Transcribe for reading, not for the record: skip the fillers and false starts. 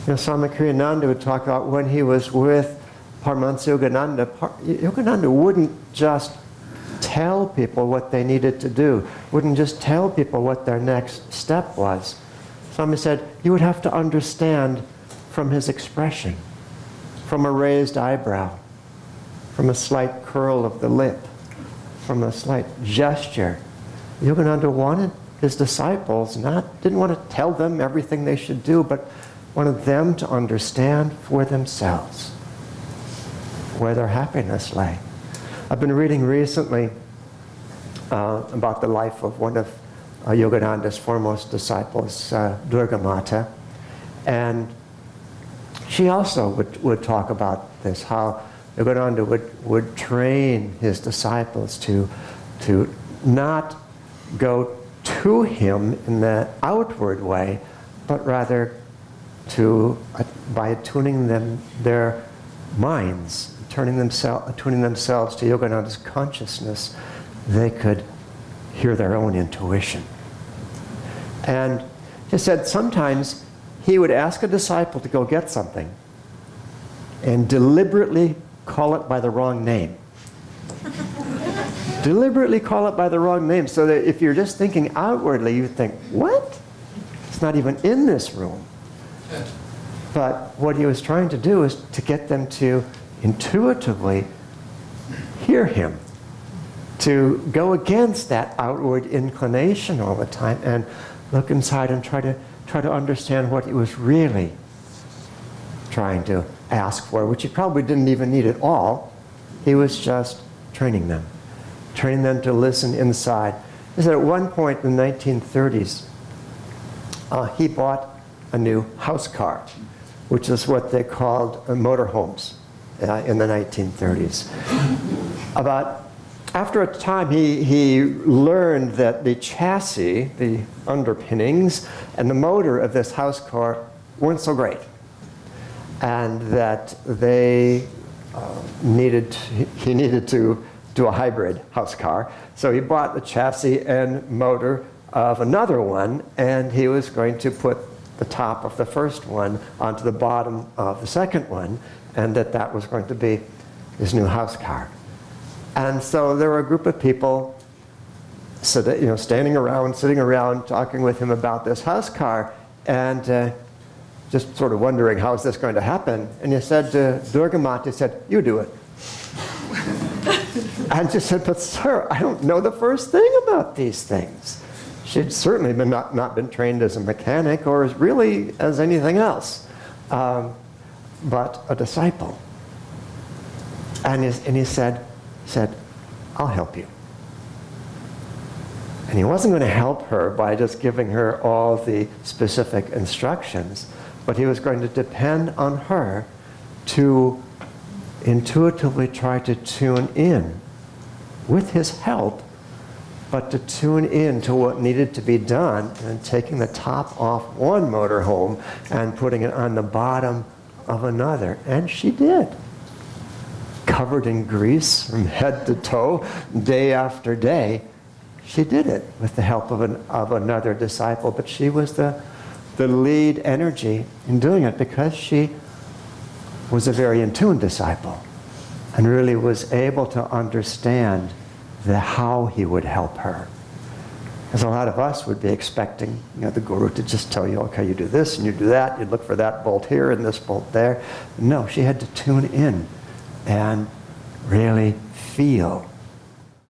Swami Kriyananda would talk about when he was with Paramhansa Yogananda. Yogananda wouldn't just tell people what they needed to do, wouldn't just tell people what their next step was. Swami said, you would have to understand from his expression, from a raised eyebrow, from a slight curl of the lip, from a slight gesture. Yogananda wanted his disciples, didn't want to tell them everything they should do, but wanted them to understand for themselves where their happiness lay. I've been reading recently about the life of one of Yogananda's foremost disciples, Durga Mata, and she also would talk about this, how Yogananda would train his disciples to not go to him in the outward way, but rather by attuning their minds, attuning themselves to Yogananda's consciousness, they could hear their own intuition. And he said sometimes he would ask a disciple to go get something and deliberately call it by the wrong name. Deliberately call it by the wrong name, so that if you're just thinking outwardly, you think, what? It's not even in this room. But what he was trying to do is to get them to intuitively hear him, to go against that outward inclination all the time and look inside and try to understand what he was really trying to ask for, which he probably didn't even need at all. He was just training them to listen inside. He said at one point in the 1930s, he bought a new house car, which is what they called motorhomes in the 1930s. After a time, he learned that the chassis, the underpinnings, and the motor of this house car weren't so great, and that he needed to do a hybrid house car. So he bought the chassis and motor of another one, and he was going to put the top of the first one onto the bottom of the second one, and that was going to be his new house car. And so there were a group of people sitting around, talking with him about this house car, and just sort of wondering, how is this going to happen? And he said to Durga Mata, he said, you do it. And she said, but sir, I don't know the first thing about these things. She'd certainly not been trained as a mechanic or as really as anything else, but a disciple. And he said, I'll help you. And he wasn't going to help her by just giving her all the specific instructions, but he was going to depend on her to intuitively try to tune in with his help, but to tune in to what needed to be done, and taking the top off one motorhome and putting it on the bottom of another. And she did. Covered in grease from head to toe, day after day, she did it with the help of another disciple. But she was the lead energy in doing it, because she was a very in tune disciple and really was able to understand how he would help her. As a lot of us would be expecting, the guru to just tell you, okay, you do this and you do that, you look for that bolt here and this bolt there. No, she had to tune in and really feel